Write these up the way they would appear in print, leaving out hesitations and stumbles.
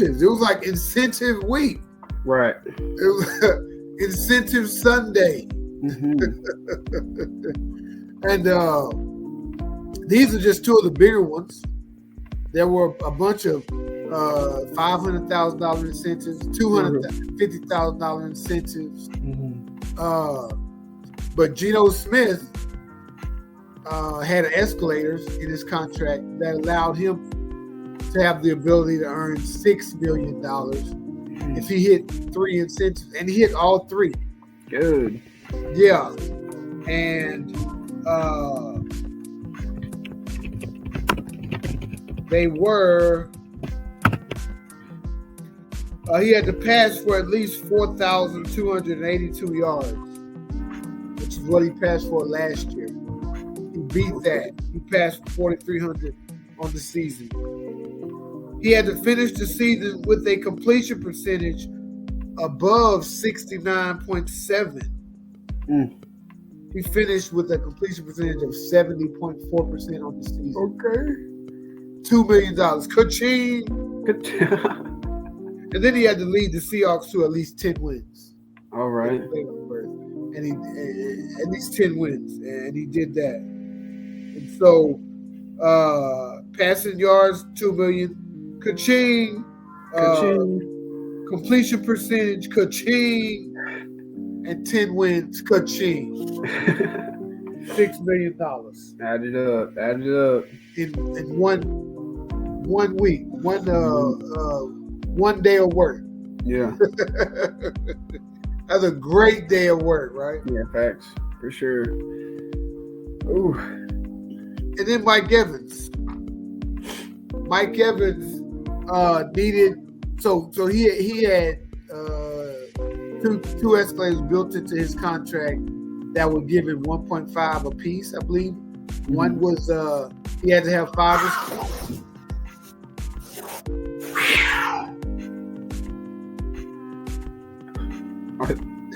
It was like incentive week. Right. It was incentive Sunday. Mm-hmm. And these are just two of the bigger ones. There were a bunch of $500,000 incentives, $250,000 incentives. Mm-hmm. But Geno Smith had escalators in his contract that allowed him to have the ability to earn $6 million if he hit 3 incentives, and he hit all 3. Good. Yeah, and they were. He had to pass for at least 4,282 yards, which is what he passed for last year. He beat that. He passed for 4,300 on the season. He had to finish the season with a completion percentage above 69.7. He finished with a completion percentage of 70.4% on the season. Okay. $2 million. Ka-ching! And then he had to lead the Seahawks to at least 10 wins. All right. And he at least 10 wins. And he did that. And so passing yards, 2 million. Ka-ching! Completion percentage, ka-ching! And 10 wins, ka-ching! $6 million. Add it up. In one week, one day of work. Yeah. That's a great day of work, right? Yeah, facts. For sure. Ooh. And then Mike Evans. Mike Evans needed so he had two escalators built into his contract that would give him 1.5 a piece, I believe. Mm-hmm. One was he had to have 5.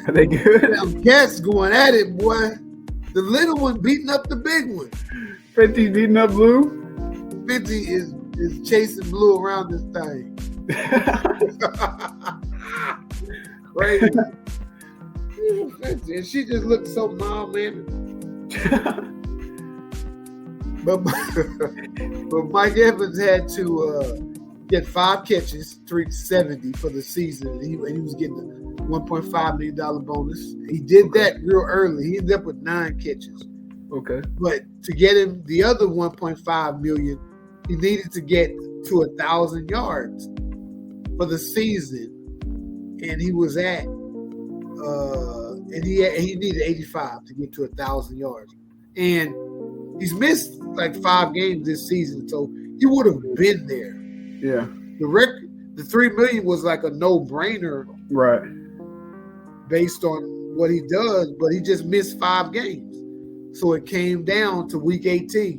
Are they good? Them cats going at it, boy. The little one beating up the big one. 50 beating up Blue? 50 is chasing Blue around this thing. Crazy. 50. And she just looked so mild-mannered. But Mike Evans had to get 5 catches to reach 70 for the season. And he was getting a $1.5 million bonus. He did that real early. He ended up with 9 catches. Okay. But to get him the other $1.5 million, he needed to get to 1,000 yards for the season. And he was at and he needed 85 to get to 1,000 yards. And he's missed like 5 games this season, so he would have been there. Yeah. The record, the $3 million was like a no-brainer, right? Based on what he does, but he just missed 5 games, so it came down to week 18.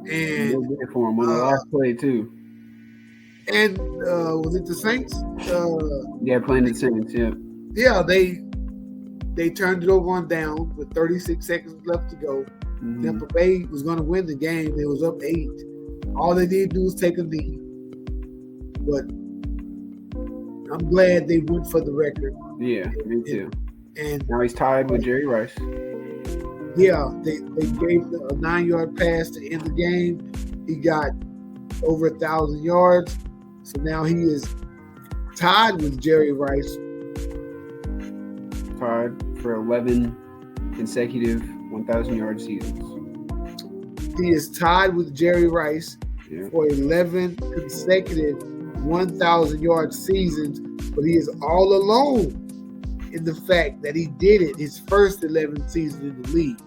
And good for him on the last play too. And was it the Saints? Yeah, playing the Saints. Yeah. Yeah, they turned it over on down with 36 seconds left to go. Mm-hmm. Tampa Bay was going to win the game. It was up 8. All they needed to do was take a knee. But I'm glad they went for the record. Yeah, me too. And now he's tied with Jerry Rice. Yeah, they gave a 9-yard pass to end the game. He got over 1,000 yards. So now he is tied with Jerry Rice. Tied for 11 consecutive 1,000-yard seasons. He is tied with Jerry Rice for 11 consecutive 1,000-yard seasons, but he is all alone in the fact that he did it his first 11 seasons in the league.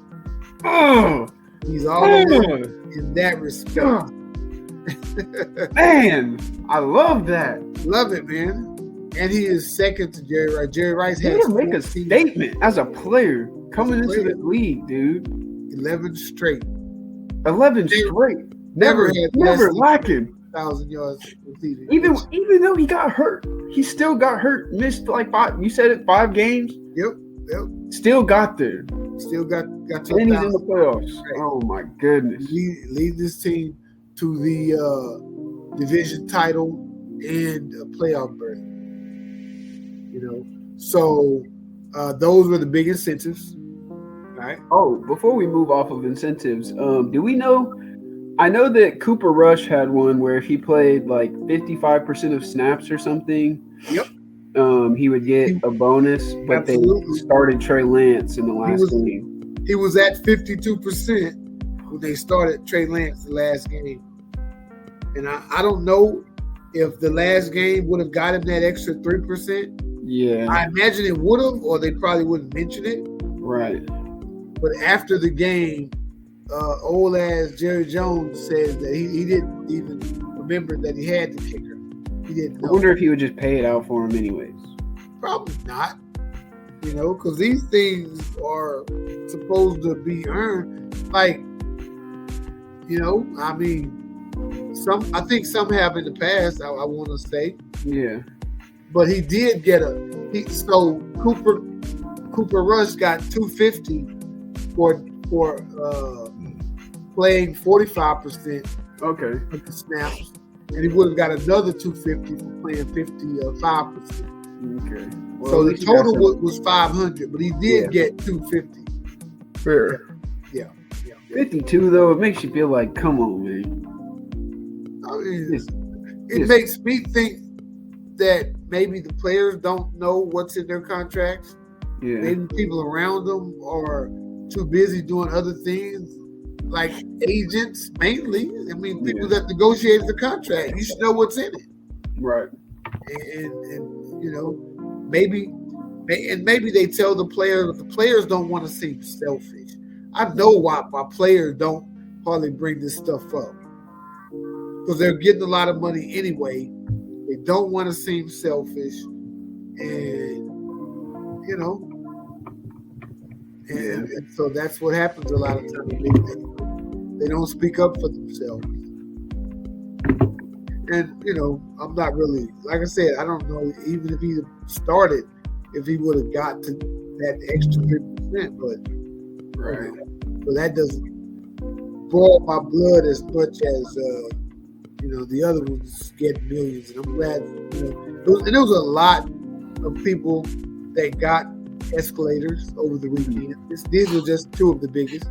He's all alone in that respect. Man, I love that. Love it, man. And he is second to Jerry Rice. Jerry Rice has to make a statement as a player coming into the league, dude. 11 straight. 11 straight. Never lacking. 1,000 yards receiving. Even though he got hurt, he still got hurt. Missed like 5. You said it, 5 games. Yep. Still got there. Still got to. And he's in the playoffs. Right. Oh my goodness. Lead this team to the division title and a playoff berth. So those were the big incentives. All right. Oh, before we move off of incentives, do we know? I know that Cooper Rush had one where if he played like 55% of snaps or something, Yep. he would get a bonus. But they Absolutely. started Trey Lance in the He last was game. he was at 52% when they started Trey Lance the last game, and I don't know if the last game would have got him that extra 3%. Yeah, I imagine it would have, or they probably wouldn't mention it. right. But after the game, old ass Jerry Jones says that he didn't even remember that he had the kicker. He didn't know. I wonder if he would just pay it out for him anyways. Probably not. Because these things are supposed to be earned. Like, I mean, I think some have in the past. I want to say. Yeah. But he did get so Cooper Rush got $250 for playing 45% Okay. of the snaps, and he would have got another $250 for playing 55%. Okay. Well, So the total was $500, but he did get $250. Fair. Yeah. 52 though, it makes you feel like, come on, man. I mean, it makes me think that maybe the players don't know what's in their contracts. Yeah. Maybe people around them are too busy doing other things, like agents mainly. I mean, people that negotiate the contract. You should know what's in it. Right. And maybe they tell the players don't want to seem selfish. I know why players don't hardly bring this stuff up, because they're getting a lot of money anyway. They don't want to seem selfish, and and so that's what happens a lot of times. They don't speak up for themselves. And I'm not really, like I said, I don't know even if he started, if he would have got to that extra 3%, but right. So that doesn't boil my blood as much as the other ones get millions. And I'm glad, there was a lot of people that got escalators over the weekend. These were just two of the biggest.